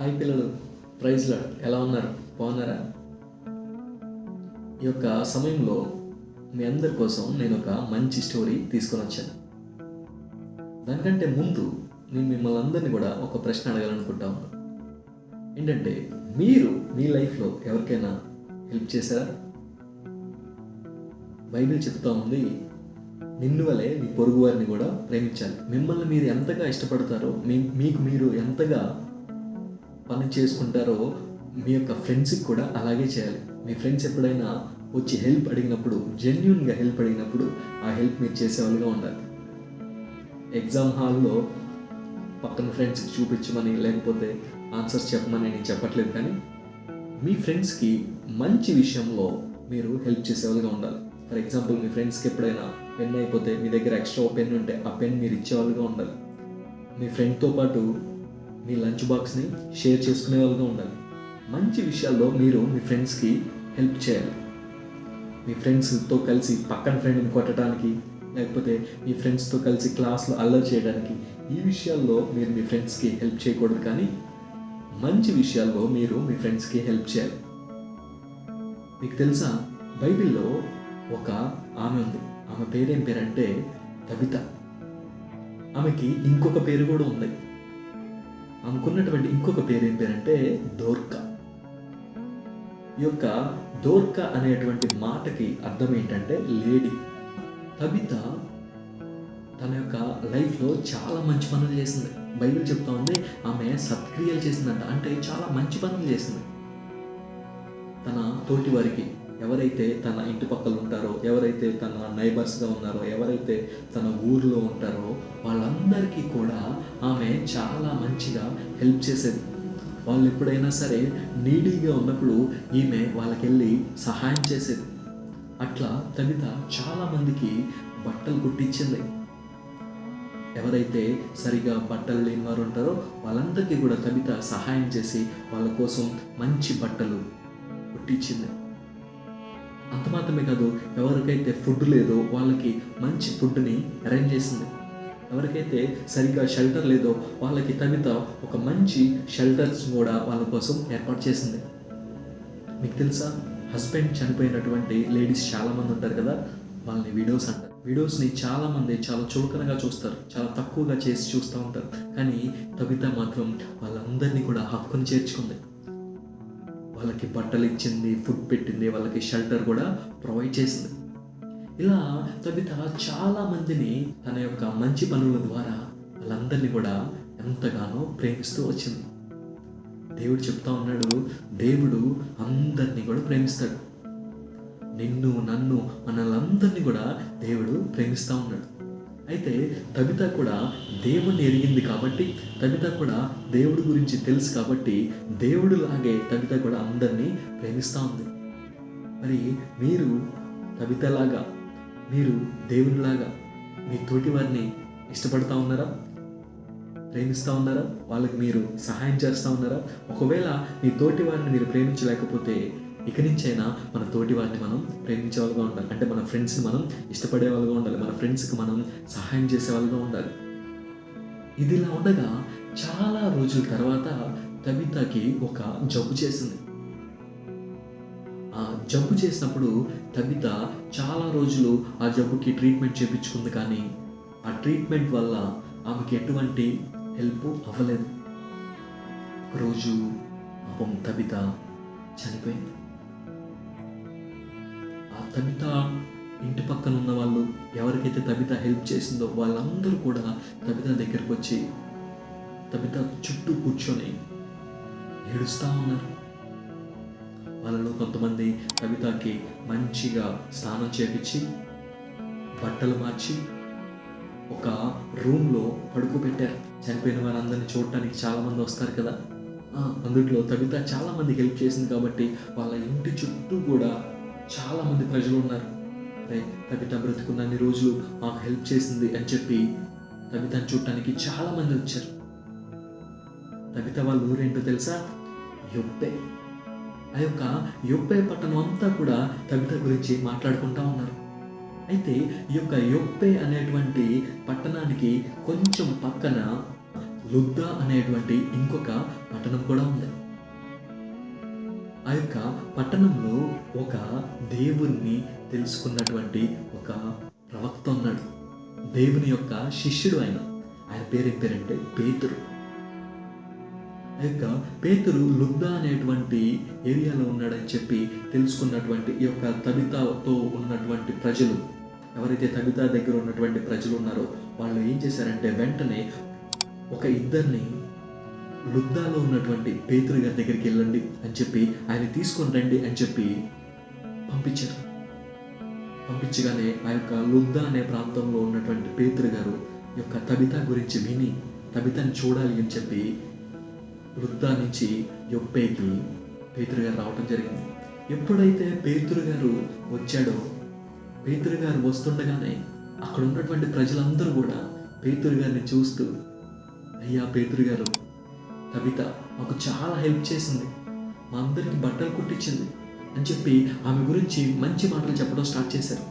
Hi పిల్లలు, praise lord. ఎలా ఉన్నారు? బాగున్నారా? ఈ యొక్క సమయంలో మీ అందరి కోసం నేను ఒక మంచి స్టోరీ తీసుకొని వచ్చాను. దానికంటే ముందు నేను మిమ్మల్ని అందరినీ కూడా ఒక ప్రశ్న అడగాలనుకుంటా ఉన్నాను. ఏంటంటే, మీరు మీ లైఫ్లో ఎవరికైనా హెల్ప్ చేశారా? బైబిల్ చెప్తా ఉంది, నిన్ను వలె మీ పొరుగు వారిని కూడా ప్రేమించాలి. మిమ్మల్ని మీరు ఎంతగా ఇష్టపడతారో, మీకు మీరు ఎంతగా పని చేసుకుంటారో మీ యొక్క ఫ్రెండ్స్కి కూడా అలాగే చేయాలి. మీ ఫ్రెండ్స్ ఎప్పుడైనా వచ్చి హెల్ప్ అడిగినప్పుడు, జెన్యున్గా హెల్ప్ అడిగినప్పుడు ఆ హెల్ప్ మీరు చేసేవాళ్ళుగా ఉండాలి. ఎగ్జామ్ హాల్లో పక్కన ఫ్రెండ్స్కి చూపించమని, లేకపోతే ఆన్సర్స్ చెప్పమని నేను చెప్పట్లేదు, కానీ మీ ఫ్రెండ్స్కి మంచి విషయంలో మీరు హెల్ప్ చేసేవాళ్ళుగా ఉండాలి. ఫర్ ఎగ్జాంపుల్, మీ ఫ్రెండ్స్కి ఎప్పుడైనా పెన్ అయిపోతే మీ దగ్గర ఎక్స్ట్రా పెన్ ఉంటే ఆ పెన్ మీరు ఇచ్చేవాళ్ళుగా ఉండాలి. మీ ఫ్రెండ్తో పాటు మీ లంచ్ బాక్స్ని షేర్ చేసుకునే వాళ్ళుగా ఉండాలి. మంచి విషయాల్లో మీరు మీ ఫ్రెండ్స్కి హెల్ప్ చేయాలి. మీ ఫ్రెండ్స్తో కలిసి పక్కన ఫ్రెండ్ని కొట్టడానికి, లేకపోతే మీ ఫ్రెండ్స్తో కలిసి క్లాస్లో అల్లరి చేయడానికి, ఈ విషయాల్లో మీరు మీ ఫ్రెండ్స్కి హెల్ప్ చేయకూడదు, కానీ మంచి విషయాల్లో మీరు మీ ఫ్రెండ్స్కి హెల్ప్ చేయాలి. మీకు తెలుసా, బైబిల్లో ఒక ఆమె ఉంది. ఆమె పేరేం పేరంటే తబిత. ఆమెకి ఇంకొక పేరు కూడా ఉంది. ఆమెకున్నటువంటి ఇంకొక పేరు ఏం పేరంటే దోర్కా. ఈ యొక్క దోర్కా అనేటువంటి మాటకి అర్థం ఏంటంటే లేడీ. తబిత తన యొక్క లైఫ్లో చాలా మంచి పనులు చేసింది. బైబిల్ చెప్తా ఉంది, ఆమె సత్క్రియలు చేసిందంట. అంటే చాలా మంచి పనులు చేసింది. తన తోటి వారికి, ఎవరైతే తన ఇంటి పక్కల ఉంటారో, ఎవరైతే తన నైబర్స్గా ఉన్నారో, ఎవరైతే తన ఊరిలో ఉంటారో వాళ్ళందరికీ కూడా ఆమె చాలా మంచిగా హెల్ప్ చేసేది. వాళ్ళు ఎప్పుడైనా సరే నీడీగా ఉన్నప్పుడు ఈమె వాళ్ళకి వెళ్ళి సహాయం చేసేది. అట్లా తబిత చాలామందికి బట్టలు కుట్టించింది. ఎవరైతే సరిగా బట్టలు లేని వారు ఉంటారో వాళ్ళందరికీ కూడా తబిత సహాయం చేసి వాళ్ళ కోసం మంచి బట్టలు కుట్టించింది. అంత మాత్రమే కాదు, ఎవరికైతే ఫుడ్ లేదో వాళ్ళకి మంచి ఫుడ్ని అరేంజ్ చేసింది. ఎవరికైతే సరిగ్గా షెల్టర్ లేదో వాళ్ళకి తబిత ఒక మంచి షెల్టర్స్ కూడా వాళ్ళ కోసం ఏర్పాటు చేసింది. మీకు తెలుసా, హస్బెండ్ చనిపోయినటువంటి లేడీస్ చాలామంది ఉంటారు కదా, వాళ్ళని విడోస్ అంటారు. విడోస్ని చాలామంది చాలా చులకనగా చూస్తారు, చాలా తక్కువగా చేసి చూస్తూ ఉంటారు. కానీ తబిత మాత్రం వాళ్ళందరినీ కూడా హక్కుని చేర్చుకుంది. వాళ్ళకి బట్టలు ఇచ్చింది, ఫుడ్ పెట్టింది, వాళ్ళకి షెల్టర్ కూడా ప్రొవైడ్ చేసింది. ఇలా తబిత చాలా మందిని తన యొక్క మంచి పనుల ద్వారా వాళ్ళందరినీ కూడా ఎంతగానో ప్రేమిస్తూ వచ్చింది. దేవుడు చెప్తా ఉన్నాడు, దేవుడు అందరినీ కూడా ప్రేమిస్తాడు. నిన్ను, నన్ను, మనల్ని కూడా దేవుడు ప్రేమిస్తూ ఉన్నాడు. అయితే తబిత కూడా దేవుణ్ణి ఎరిగింది కాబట్టి, తబిత కూడా దేవుడి గురించి తెలుసు కాబట్టి, దేవుడు లాగే తబిత కూడా అందరినీ ప్రేమిస్తూ ఉంది. మరి మీరు తబితలాగా, మీరు దేవునిలాగా మీ తోటి వారిని ఇష్టపడతా ఉన్నారా? ప్రేమిస్తూ ఉన్నారా? వాళ్ళకి మీరు సహాయం చేస్తూ ఉన్నారా? ఒకవేళ మీ తోటి వారిని మీరు ప్రేమించలేకపోతే, ఇక నుంచైనా మన తోటి వారిని మనం ప్రేమించే వాళ్ళగా ఉండాలి. అంటే మన ఫ్రెండ్స్ని మనం ఇష్టపడే వాళ్ళగా ఉండాలి. మన ఫ్రెండ్స్కి మనం సహాయం చేసే వాళ్ళగా ఉండాలి. ఇదిలా ఉండగా చాలా రోజుల తర్వాత తబితకి ఒక జబ్బు చేసింది. ఆ జబ్బు చేసినప్పుడు తబిత చాలా రోజులు ఆ జబ్బుకి ట్రీట్మెంట్ చేయించుకుంది, కానీ ఆ ట్రీట్మెంట్ వల్ల ఆమెకి ఎటువంటి హెల్ప్ అవ్వలేదు. ఒకరోజు పాపం తబిత చనిపోయింది. ఆ తబిత ఇంటి పక్కన ఉన్న వాళ్ళు, ఎవరికైతే తబిత హెల్ప్ చేసిందో వాళ్ళందరూ కూడా తబిత దగ్గరకు వచ్చి తబిత చుట్టూ కూర్చొని ఏడుస్తూ ఉన్నారు. వాళ్ళలో కొంతమంది తబితకి మంచిగా స్నానం చేపించి, బట్టలు మార్చి ఒక రూమ్లో పడుకోబెట్టారు. చనిపోయిన వారందరినీ చూడటానికి చాలామంది వస్తారు కదా, అందులో తబిత చాలామంది హెల్ప్ చేసింది కాబట్టి వాళ్ళ ఇంటి చుట్టూ కూడా చాలామంది ప్రజలు ఉన్నారు. అరే, తబిత బ్రతుకున్నన్ని రోజులు మాకు హెల్ప్ చేసింది అని చెప్పి తబితను చూడటానికి చాలామంది వచ్చారు. తబిత వాళ్ళ ఊరేంటో తెలుసా? యొప్పే. ఆ యొక్క యొప్పే పట్టణం అంతా కూడా తబిత గురించి మాట్లాడుకుంటూ ఉన్నారు. అయితే ఈ యొక్క యొప్పే అనేటువంటి పట్టణానికి కొంచెం పక్కన లుద్దా అనేటువంటి ఇంకొక పట్టణం పట్టణం కూడా ఉంది. ఆ యొక్క పట్టణంలో ఒక దేవుణ్ణి తెలుసుకున్నటువంటి ఒక ప్రవక్త ఉన్నాడు. దేవుని యొక్క శిష్యుడు ఆయన పేరు ఏం పేరంటే పేతురు. ఆ యొక్క పేతురు లుద్దా అనేటువంటి ఏరియాలో ఉన్నాడని చెప్పి తెలుసుకున్నటువంటి ఈ యొక్క తబితాతో ఉన్నటువంటి ప్రజలు, ఎవరైతే తబితా దగ్గర ఉన్నటువంటి ప్రజలు ఉన్నారో వాళ్ళు ఏం చేశారంటే వెంటనే ఒక ఇద్దరిని లుద్దాలో ఉన్నటువంటి పేతురు గారి దగ్గరికి వెళ్ళండి అని చెప్పి ఆయన తీసుకొని రండి అని చెప్పి పంపించారు. పంపించగానే ఆ యొక్క లుద్దా అనే ప్రాంతంలో ఉన్నటువంటి పేతురు గారు యొక్క తబితా గురించి విని తబితాని చూడాలి అని చెప్పి లుద్దా నుంచి యొప్పేకి పేతురు గారు రావడం జరిగింది. ఎప్పుడైతే పేతురు గారు వచ్చాడో, పేతురు గారు వస్తుండగానే అక్కడ ఉన్నటువంటి ప్రజలందరూ కూడా పేతురు గారిని చూస్తూ, అయ్యా పేతురు గారు, తబిత మాకు చాలా హెల్ప్ చేసింది, మా అందరికి బట్టలు కుట్టించింది అని చెప్పి ఆమె గురించి మంచి మాటలు చెప్పడం స్టార్ట్ చేశారు.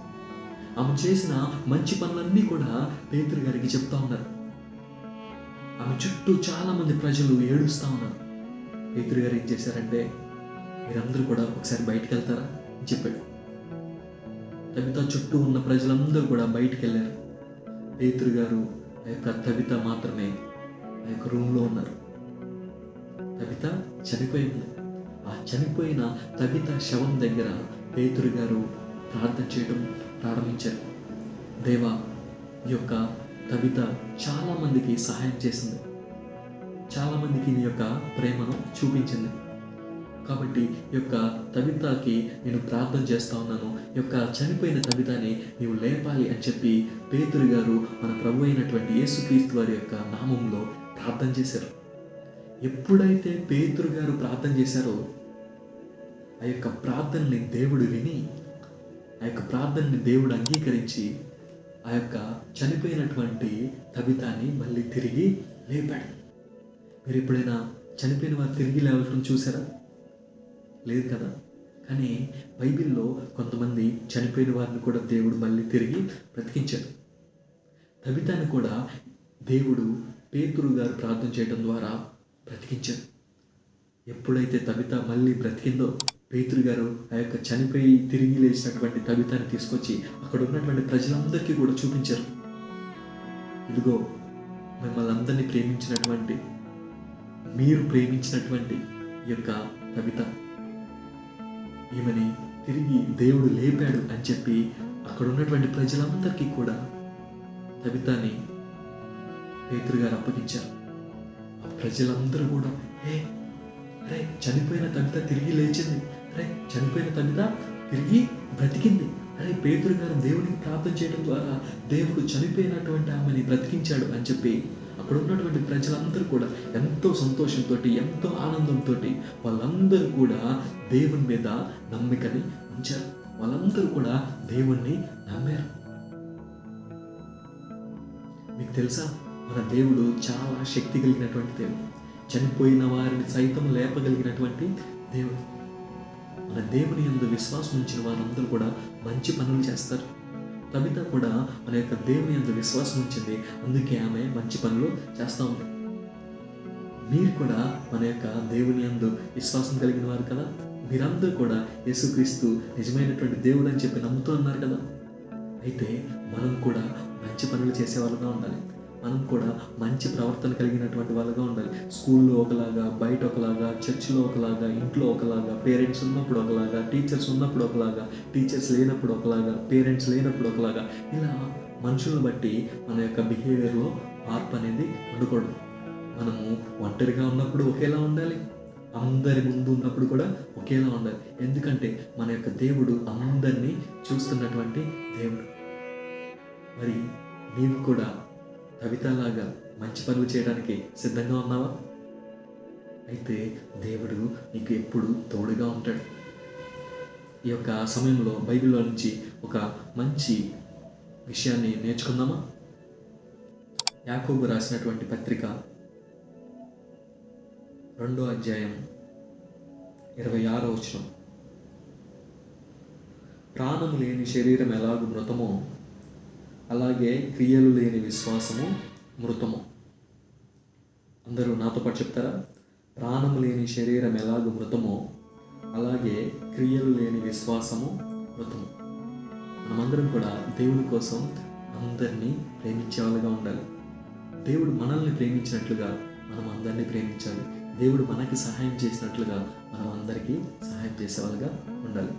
ఆమె చేసిన మంచి పనులన్నీ కూడా పేతురు గారికి చెప్తా ఉన్నారు. ఆమె చుట్టూ చాలా మంది ప్రజలు ఏడుస్తూ ఉన్నారు. పేతురు గారు ఏం చేశారంటే, మీరందరూ కూడా ఒకసారి బయటికి వెళ్తారా అని చెప్పాడు. తబిత చుట్టూ ఉన్న ప్రజలందరూ కూడా బయటికి వెళ్ళారు. పేతురు గారు ఆ యొక్క తబిత మాత్రమే ఆ యొక్క రూమ్లో ఉన్నారు. తబిత చనిపోయింది. ఆ చనిపోయిన తబిత శవం దగ్గర పేతురు గారు ప్రార్థన చేయడం ప్రారంభించారు. దేవా, ఈ యొక్క తబిత చాలామందికి సహాయం చేసింది, చాలామందికి నీ యొక్క ప్రేమను చూపించింది, కాబట్టి ఈ యొక్క తబితాకి నేను ప్రార్థన చేస్తా ఉన్నాను, ఈ యొక్క చనిపోయిన తబితాని నీవు లేపాలి అని చెప్పి పేతురు గారు మన ప్రభు అయినటువంటి యేసుక్రీస్తు వారి యొక్క నామంలో ప్రార్థన చేశారు. ఎప్పుడైతే పేతురు గారు ప్రార్థన చేశారో ఆ యొక్క ప్రార్థనని దేవుడు విని, ఆ యొక్క ప్రార్థనని దేవుడు అంగీకరించి ఆ యొక్క చనిపోయినటువంటి తబితాని మళ్ళీ తిరిగి లేపాడు. మీరు ఎప్పుడైనా చనిపోయిన వారు తిరిగి లేవటం చూసారా? లేదు కదా. కానీ బైబిల్లో కొంతమంది చనిపోయిన వారిని కూడా దేవుడు మళ్ళీ తిరిగి బ్రతికించాడు. తబితాని కూడా దేవుడు పేతురు గారు ప్రార్థన చేయడం ద్వారా బ్రతికించాడు. ఎప్పుడైతే తబిత మళ్ళీ బ్రతికిందో, పేతురు గారు ఆ యొక్క చనిపోయి తిరిగి లేచినటువంటి తబితాని తీసుకొచ్చి అక్కడ ఉన్నటువంటి ప్రజలందరికీ కూడా చూపించారు. ఇదిగో మిమ్మల్ని అందరినీ ప్రేమించినటువంటి, మీరు ప్రేమించినటువంటి ఈ యొక్క తబిత, ఈమెని తిరిగి దేవుడు లేపాడు అని చెప్పి అక్కడ ఉన్నటువంటి ప్రజలందరికీ కూడా తబితాని పేతురు గారు అప్పగించారు. ఆ ప్రజలందరూ కూడా అరే చనిపోయిన తబిత తిరిగి లేచింది, అరే చనిపోయిన తబిత తిరిగి బ్రతికింది, అరే పేతురు గారు దేవునికి ప్రార్థన చేయడం ద్వారా దేవుడు చనిపోయినటువంటి ఆమెని బ్రతికించాడు అని చెప్పి అక్కడ ఉన్నటువంటి ప్రజలందరూ కూడా ఎంతో సంతోషంతో, ఎంతో ఆనందంతో వాళ్ళందరూ కూడా దేవుని మీద నమ్మికని ఉంచారు. వాళ్ళందరూ కూడా దేవుణ్ణి నమ్మారు. మీకు తెలుసా, మన దేవుడు చాలా శక్తి కలిగినటువంటి దేవుడు, చనిపోయిన వారిని సైతం లేపగలిగినటువంటి దేవుడు. మన దేవుని యందు విశ్వాసం ఉంచిన వారందరూ కూడా మంచి పనులు చేస్తారు. తబిత కూడా మన యొక్క దేవుని యందు విశ్వాసం ఉంచింది, అందుకే ఆమె మంచి పనులు చేస్తూ ఉంది. మీరు కూడా మన యొక్క దేవుని యందు విశ్వాసం కలిగిన వారు కదా. మీరందరూ కూడా యేసుక్రీస్తు నిజమైనటువంటి దేవుడు అని చెప్పి నమ్ముతూ ఉన్నారు కదా. అయితే మనం కూడా మంచి పనులు చేసే వాళ్ళగా ఉండాలి. మనం కూడా మంచి ప్రవర్తన కలిగినటువంటి వాళ్ళగా ఉండాలి. స్కూల్లో ఒకలాగా, బయట ఒకలాగా, చర్చిలో ఒకలాగా, ఇంట్లో ఒకలాగా, పేరెంట్స్ ఉన్నప్పుడు ఒకలాగా, టీచర్స్ ఉన్నప్పుడు ఒకలాగా, టీచర్స్ లేనప్పుడు ఒకలాగా, పేరెంట్స్ లేనప్పుడు ఒకలాగా, ఇలా మనుషులను బట్టి మన యొక్క బిహేవియర్లో మార్పు అనేది ఉండకూడదు. మనము ఒంటరిగా ఉన్నప్పుడు ఒకేలా ఉండాలి, అందరి ముందు ఉన్నప్పుడు కూడా ఒకేలా ఉండాలి. ఎందుకంటే మన యొక్క దేవుడు అందరినీ చూస్తున్నటువంటి దేవుడు. మరి నీవు కూడా కవితలాగా మంచి పనులు చేయడానికి సిద్ధంగా ఉన్నావా? అయితే దేవుడు నీకు ఎప్పుడు తోడుగా ఉంటాడు. ఈ యొక్క సమయంలో బైబిల్లో నుంచి ఒక మంచి విషయాన్ని నేర్చుకుందామా? యాకోబు రాసినటువంటి పత్రిక 2వ అధ్యాయం 26వ వచనం. ప్రాణము లేని శరీరం ఎలాగూ మృతమో అలాగే క్రియలు లేని విశ్వాసము మృతము. అందరూ నాతో పాటు చెప్తారా? ప్రాణము శరీరం ఎలాగో మృతమో అలాగే క్రియలు లేని విశ్వాసము మృతము. మనమందరం కూడా దేవుని కోసం అందరినీ ప్రేమించే వాళ్ళగా ఉండాలి. దేవుడు మనల్ని ప్రేమించినట్లుగా మనం అందరినీ ప్రేమించాలి. దేవుడు మనకి సహాయం చేసినట్లుగా మనం అందరికీ సహాయం చేసే వాళ్ళగా ఉండాలి.